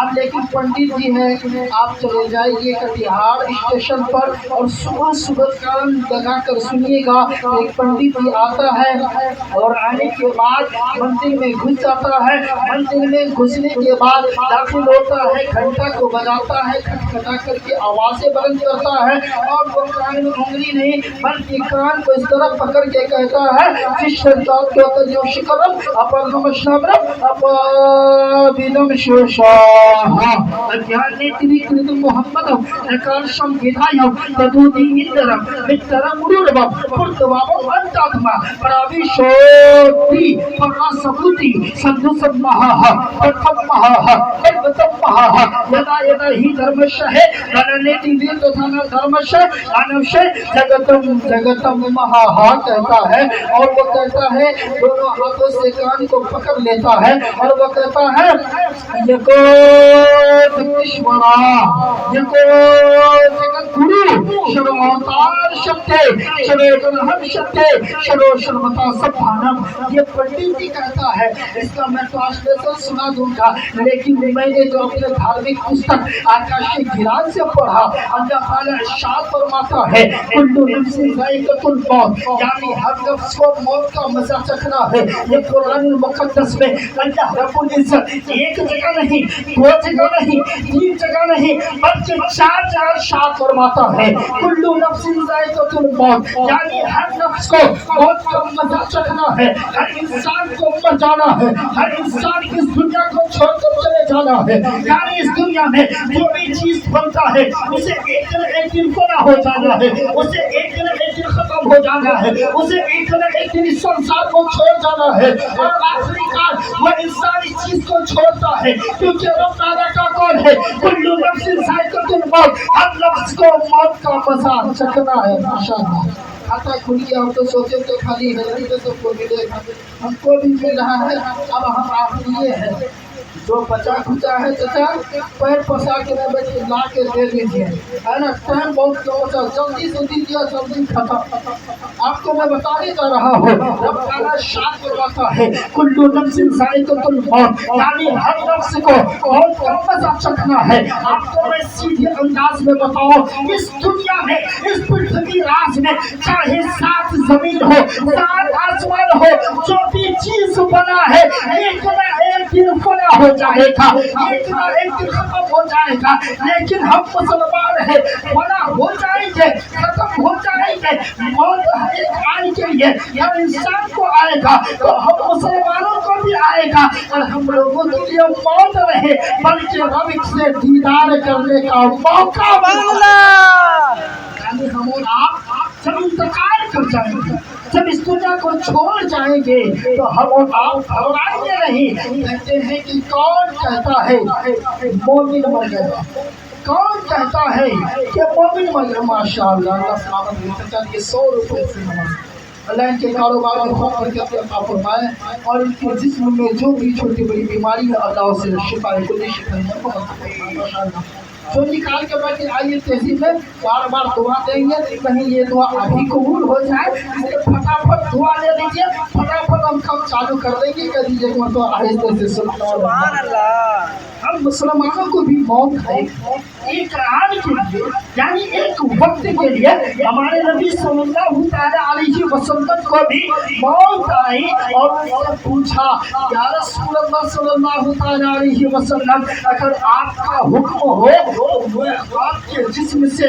اب لیکن پنڈت جی ہیں آپ چلے جائیے کٹیہار اسٹیشن پر اور صبح صبح کان لگا کر سنیے گا ایک پنڈت جی آتا ہے اور آنے کے بعد مندر میں گھس جاتا ہے. مندر میں گھسنے کے بعد داخل ہوتا ہے, گھنٹا کو بجاتا ہے, کھٹکھٹا کر کے آوازیں بلند کرتا ہے اور وہ کان میں انگلی نہیں بلکہ کان کو اس طرح پکڑ کے کہتا ہے شکرم اپابینم شوشاہ اجھانیتریکردم محمدم اکارشم بدھایم تدودی اندرم مترم مروربم پرتوابم انتاتما پراویشوتی پراسبوتی سندوسم مہاہ پرتم مہاہ پرتم مہاہ یدا یدا ہی دھرمشہ ہے رنیتی ویرتھانا دھرمشہ آنوشہ جگتم جگتم مہاہ کہتا ہے اور وہ کہتا ہے دونوں ہاتھوں سے کان کو پکڑ لیتا ہے اور وہ کہتا ہے یکو دکشورا یکو جگت گرو شرو اوتار شکتے شرو جنہم شکتے شرو شرمتا سبھانم. یہ پنڈت جی کہتا ہے, اس کا میں ٹرانسلیشن سنا دوں گا لیکن میں نے جو اپنے دھارمک پستک آکاشی گران سے پڑھا اللہ تعالیٰ ارشاد فرماتا ہے کلو نفس ذائقۃ الموت, یعنی ہر نفس کو موت کا مزہ چکھنا ہے. یہ قرآن المقدس میں اللہ رب العزت ایک جگہ نہیں, دو جگہ نہیں, تین جگہ نہیں بلکہ چار جگہ ارشاد فرماتا ہے کلو نفس ذائقۃ الموت, یعنی ہر نفس کو موت کا مزہ چکھنا ہے, ہر انسان کو مر جانا ہے, ہر انسان کی اس دنیا کو چھوڑ کر چلے جانا ہے. یعنی اس دنیا میں جو بھی چیز بنتا ہے اسے ایک دن فنا ہو جانا ہے, اسے ایک دن ختم ہو جانا ہے, اسے ایک دن اس سنسار کو چھوڑ جانا ہے. اور آخری کار وہ انسان اس چیز کو چھوڑتا ہے کیونکہ رب تعالیٰ کا قول ہے کلو نفس ذائقۃ الموت, ہر نفس کو موت کا مزہ چکھنا ہے. ماشاءاللہ کھاتا کھل گیا, ہم تو سوچے تو خالی ہے تو سب کو ملے گا, ہم کو بھی مل رہا ہے. اب ہم آخری یہ ہے جو بچا کھچا ہے چچا پیر پسا کے لا کے دے دیجیے, ہے نا. ٹائم بہت ہوتا, جلدی سے دیجیے, جلدی ختم. آپ کو میں بتانے جا رہا ہوں رب تعالیٰ ارشاد فرماتا ہے کلو نفس ذائقۃ الموت, یعنی ہر نفس کو موت کا مزہ چکھنا ہے. آپ کو میں سیدھے انداز میں بتاؤں, اس دنیا میں اس پرتھوی راج میں چاہے 7 زمین ہو 7 آسمان ہو, جو بھی چیز بنا ہے ایک نہ ایک دن فنا ہو جائے گا, ایک نہ ایک دن ختم ہو جائے گا. لیکن ہم مسلمان ہیں, فنا ہو جائیں گے, ختم ہو جائیں گے. موت ایک آنے کے لیے ہر انسان کو آئے گا تو ہم مسلمانوں کو بھی آئے گا. اور ہم لوگوں کے لیے موت رہے بلکہ رب سے دیدار کرنے کا موقع ملا. یعنی ہم اور آپ جب انتقال کر جائیں گے, جب اس دنیا کو چھوڑ جائیں گے تو ہم اور آپ گھبرائیں گے نہیں. کہتے ہیں کہ کون کہتا ہے مومن مر گیا, کون کہتا ہے کہ مومن مر گیا. ماشاء اللہ اللہ سلامت رکھے. یہ 100 روپے سے نماز اللہ ان کے کاروبار میں خوب برکت عطا فرمائے اور ان کے جسم میں جو بھی چھوٹی بڑی بیماری ہے اللہ اسے شفا کلی شفا ماشاء اللہ. جو نکال کے بیٹھے آئیے تہذیب میں بار بار دعا دیں گے, کہیں یہ دعا ابھی قبول ہو جائے, فٹافٹ دعا لے لیجیے, فٹافٹ ہم کام چالو کر دیں گے. کر دیجیے تو آہستہ سے سبحان اللہ. ہم مسلمانوں کو بھی موت ہے ایک آن کے لیے, یعنی ایک وقت کے لیے. ہمارے نبی صلی اللہ علیہ وسلم کو بھی موت آئی اور ان سے پوچھا یا رسول اللہ صلی اللہ علیہ وسلم اگر آپ کا حکم ہو تو میں آپ کے جسم سے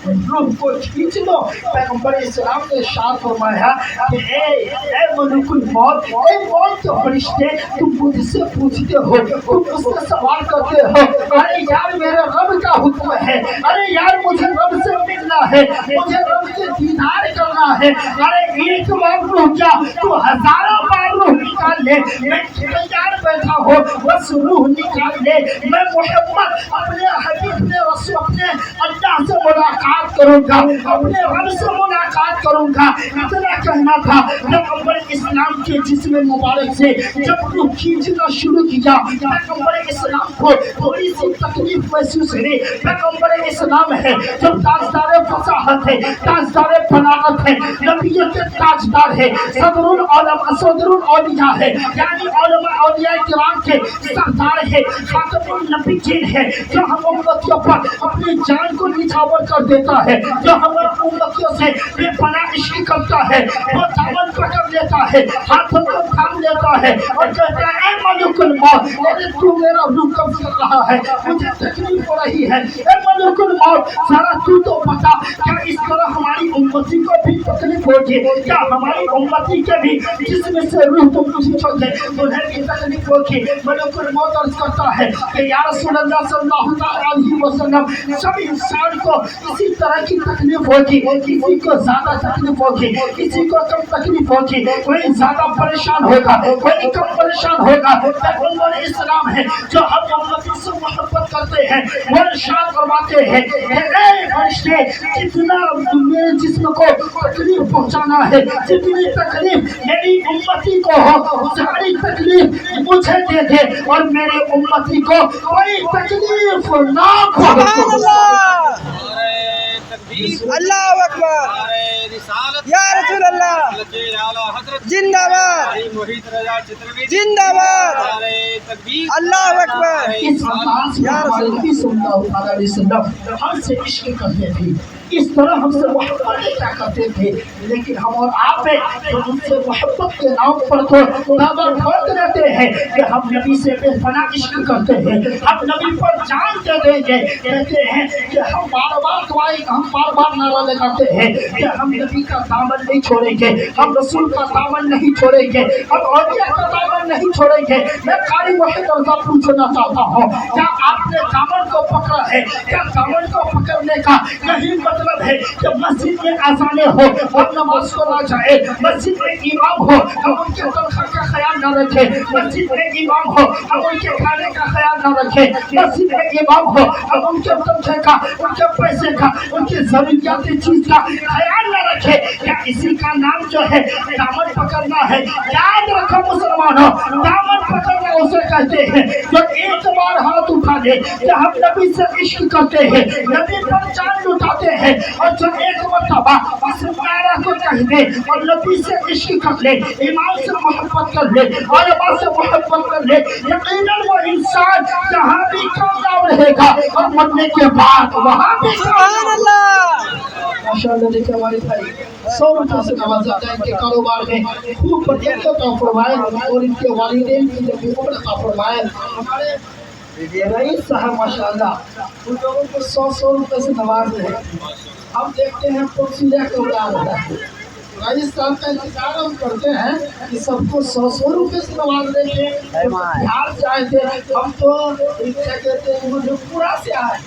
روح کو کھینچ لو. پیغمبر اسلام نے ارشاد فرمایا کہ اے ملک الموت, اے موت کے فرشتے, تم مجھ سے پوچھتے ہو, تم مجھ سے سوال کرتے ہو, ارے یار میرے رب کا حکم ہے, ارے یار مجھے رب سے ملنا ہے, مجھے رب سے دیدار کرنا ہے. ارے ایک بار روح کیا تو ہزاروں بار روح نکال لے, میں تیار بیٹھا ہو, بس روح نکال لے. میں محمد اپنے حبیب نے رسول اپنے اللہ سے ملاقات کروں گا, اپنے رب سے ملاقات کروں گا. اتنا کہنا تھا. پیغمبر اسلام کے جسم مبارک سے جب روح کھینچنا شروع کیا, پیغمبر اسلام کو تھوڑی سی تکلیف محسوس ہوئی. پیغمبر اسلام ہے جو تاجدار فصاحت ہے, تاجدار بلاغت ہے, نبیوں کے تاجدار ہے, صدر الاولیاء ہے, یعنی علماء اولیاء کرام کے سردار ہے، خاتم النبیین ہے، جو ہم امتیوں پر اپنی جان کو نچھاور کر دیتا ہے، جو ہمارے امتیوں سے بے پناہ عشق کرتا ہے، وہ دامن پکڑ لیتا ہے، ہاتھوں کو تھام لیتا ہے اور کہتا ہے اے ملک الموت، ارے تو میرا روح قبض کر رہا ہے، مجھے تکلیف ہو رہی ہے، اے ملک الموت ذرا تو بتا کیا اس طرح ہماری امتی کو بھی تکلیف ہوگی؟ کیا ہماری امتی کے بھی جسم سے روح تم کھینچو گے انہیں بھی تکلیف ہوگی؟ ملک الموت عرض کرتا ہے کہ یا رسول اللہ صلی اللہ علیہ وسلم سب انسان کو اسی طرح کی تکلیف ہوگی، کسی کو زیادہ تکلیف ہوگی، کسی کو کم تکلیف ہوگی، کوئی زیادہ پریشان ہوگا، کوئی کم پریشان ہوگا۔ پیغمبر اسلام ہے جو ہم امتی سے محبت کرتے ہیں، وہ ارشاد فرماتے ہیں کہ اے فرشتے جتنا میرے جسم کو تکلیف پہنچانا ہے، جتنی تکلیف میری امتی کو ہو ساری تکلیف مجھے دے دے اور میرے امتی کو کوئی تکلیف نہ پہنچے۔ اللہ اکبر، یا رسول اللہ زندہ باد، زندہ باد، اللہ اکبر۔ اس انداز سے ہمارے نبی صلی اللہ علیہ وسلم ہم سے عشق کرتے تھے، اس طرح ہم سے محبت کیا کرتے تھے، لیکن ہم اور آپ جو ان سے محبت کے نام پر تو دعویٰ ٹھوک رہتے ہیں کہ ہم نبی سے بے پناہ عشق کرتے ہیں، ہم نبی پر جان دے دیں گے، کہتے ہیں کہ ہم بار بار دعائیں، ہم بار بار نعرہ لگاتے ہیں کہ ہم نبی کا دامن نہیں چھوڑیں گے، ہم رسول کا دامن نہیں چھوڑیں گے، ہم اولیاء کا دامن نہیں چھوڑیں گے۔ میں قاری واحد عرضہ پوچھنا چاہتا ہوں، کیا آپ نے دامن کو پکڑا ہے؟ کیا دامن کو پکڑنے کا یہی مطلب ہے کہ مسجد میں اذانیں ہو اور نماز کو نہ جائے، مسجد میں امام ہو ہم ان کے تنخواہ کا خیال نہ رکھے، مسجد میں امام ہو ہم ان کے کھانے کا خیال نہ رکھے، مسجد میں امام ہو ہم ان کے تنخواہ کا، ان کے پیسے کا، ان کی ضروریاتی چیز کا خیال نہ رکھے؟ کیا اسی کا نام جو ہے دامن پکڑنا ہے؟ یاد رکھو مسلمانوں، دامن پکڑنا اسے کہتے ہیں جو ایک بار ہاتھ اٹھا لے کہ ہم نبی سے عشق کرتے ہیں، نبی پر جان لٹاتے ہیں، اور جو ایک مرتبہ اس نعرہ کو کہہ دے اور نبی سے عشق کر لے، ایمان سے محبت کر لے، علماء سے محبت کر لے، یقیناً وہ انسان جہاں بھی کامیاب رہے گا اور مرنے کے بعد وہاں بھی سبحان اللہ۔ ماشاءاللہ دیکھیں ہمارے بھائی 100 روپے سے نوازا جائے، ان کے کاروبار میں خوب برکت عطا فرمائے اور ان کے والدین کی بھی عمر عطا فرمائے۔ ہمارے رئیس صاحب ماشاءاللہ ان لوگوں کو 100 روپے سے نواز رہے ہیں، ہم دیکھتے ہیں پرسیدہ کو اڑا رہا ہے۔ رئیس صاحب کا انتظار ہم کرتے ہیں کہ سب کو 100 روپے سے نواز دیں گے، بہار سے آئے تھے ہم تو کیا کہتے ہیں مجھے پورا سے آئے،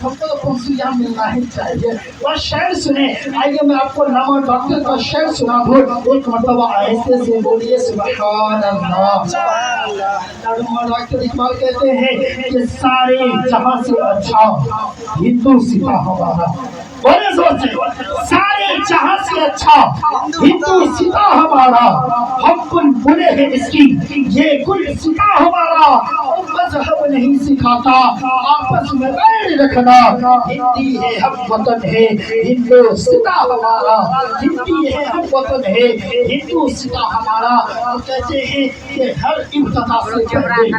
ہم کو پرسیدہ ملنا ہی چاہیے۔ اور شعر سنیں، آئیے میں آپ کو علامہ ڈاکٹر کا شعر سنا دوں، ایک مرتبہ ایسے سے بولیے سبحان اللہ۔ علامہ ڈاکٹر اقبال کہتے ہیں کہ سارے جہاں سے اچھا ہندو سپاہ ہمارا، بولے زور سے، سارے جہاں سے اچھا ہندو سپاہ ہمارا، ہم گل بنے ہیں اس کی یہ گل سپاہ ہمارا، مذہب نہیں سکھاتا آپس میں ویر رکھنا، ہندی ہے ہم وطن ہے ہندو سپاہ ہمارا، ہندی ہے ہم وطن ہے ہندو سپاہ ہمارا۔ ہم کہتے ہیں کہ ہر ابتدا سے پہلے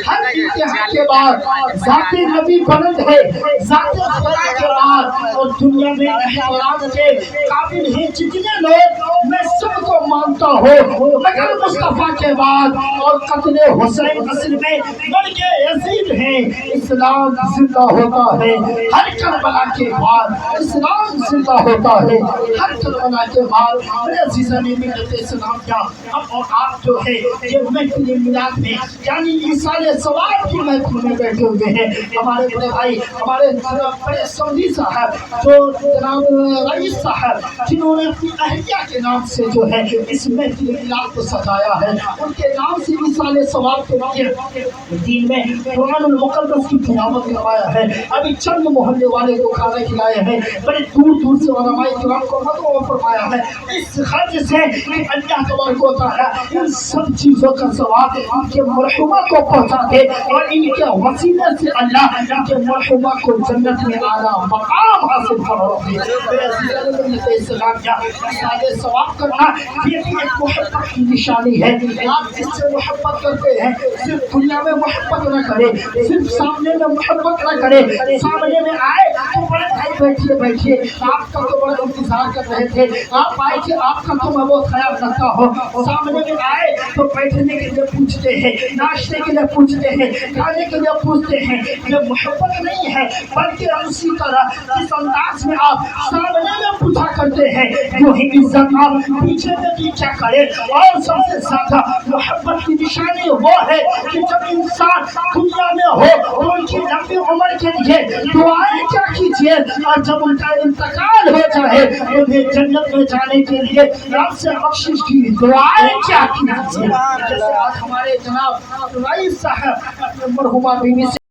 ہر انتہا کے بعد ذات نبی بلند ہے، ذات خدا کے بعد، اور دنیا میں احترام کے قابل ہیں جتنے لوگ میں سب کو مانتا ہوں مگر مصطفیٰ کے بعد، اور قتل حسین اصل میں مرگ یزید ہے۔ اسلام زندہ ہوتا ہے ہر کربلا کے بعد، اسلام زندہ ہوتا ہے ہر کربلا کے بعد۔ میرے عزیزان ملت اسلام کیا ہم اور آپ جو ہے یہ محفل میلاد میں یعنی ایصال ثواب کی محفل میں بیٹھے ہوئے ہیں۔ ہمارے بڑے بھائی، ہمارے بڑے سعودی صاحب جو جناب رئیس صاحب جنہوں نے اپنی اہلیہ کے نام سے جو ہے اس محفل میلاد کو سجایا ہے، ان کے نام سے ایصال ثواب کے لیے دین میں میں قرآن المقدس کی تلاوت کروایا ہے. ابھی چند محلے والے کو کھانا کھلایا ہے. بڑے دور دور سے علماء کرام کو مدعو فرمایا ہے اس خرچ سے کہ اللہ تبارک و تعالی ان سب چیزوں کا ثواب ان کے مرحومہ کو پہنچا دے اور ان کے وسیلے سے اللہ ان کے مرحومہ کو جنت میں اعلیٰ مقام حاصل فرمائے. اسلام کا سارے ثواب کرنا یہ بھی ایک محبت کی نشانی ہے. آپ جس سے محبت کرتے ہیں صرف دنیا میں محبت نہ کرے, صرف سامنے میں محبت نہ کرے. سامنے میں آئے تو بڑے بھائی بیٹھیے بیٹھیے, آپ کا تو بڑا انتظار کر رہے تھے, آپ آئے کہ آپ کا تو میں بہت خیال رکھتا ہوں. سامنے میں آئے تو بیٹھنے کے لیے پوچھتے ہیں, ناشتے کے لیے پوچھتے ہیں, کھانے کے لیے پوچھتے ہیں. یہ محبت نہیں ہے بلکہ اسی طرح اس انداز میں آپ سامنے میں پوچھا کرتے ہیں جو ہی عزت آپ پیچھے میں بھی کیا کرے. اور سب سے زیادہ محبت کی نشانی وہ ہے کہ جب انسان دنیا میں ہو تو ان کی لمبی عمر کے لیے دعائیں کیا کیجیے, اور جب ان کا انتقال ہو جائے انہیں جنت میں جانے کے لیے رب سے بخشش کی دعائیں کیا کیجیے. جیسے آج ہمارے جناب رئیس صاحب مرحومہ بیوی سے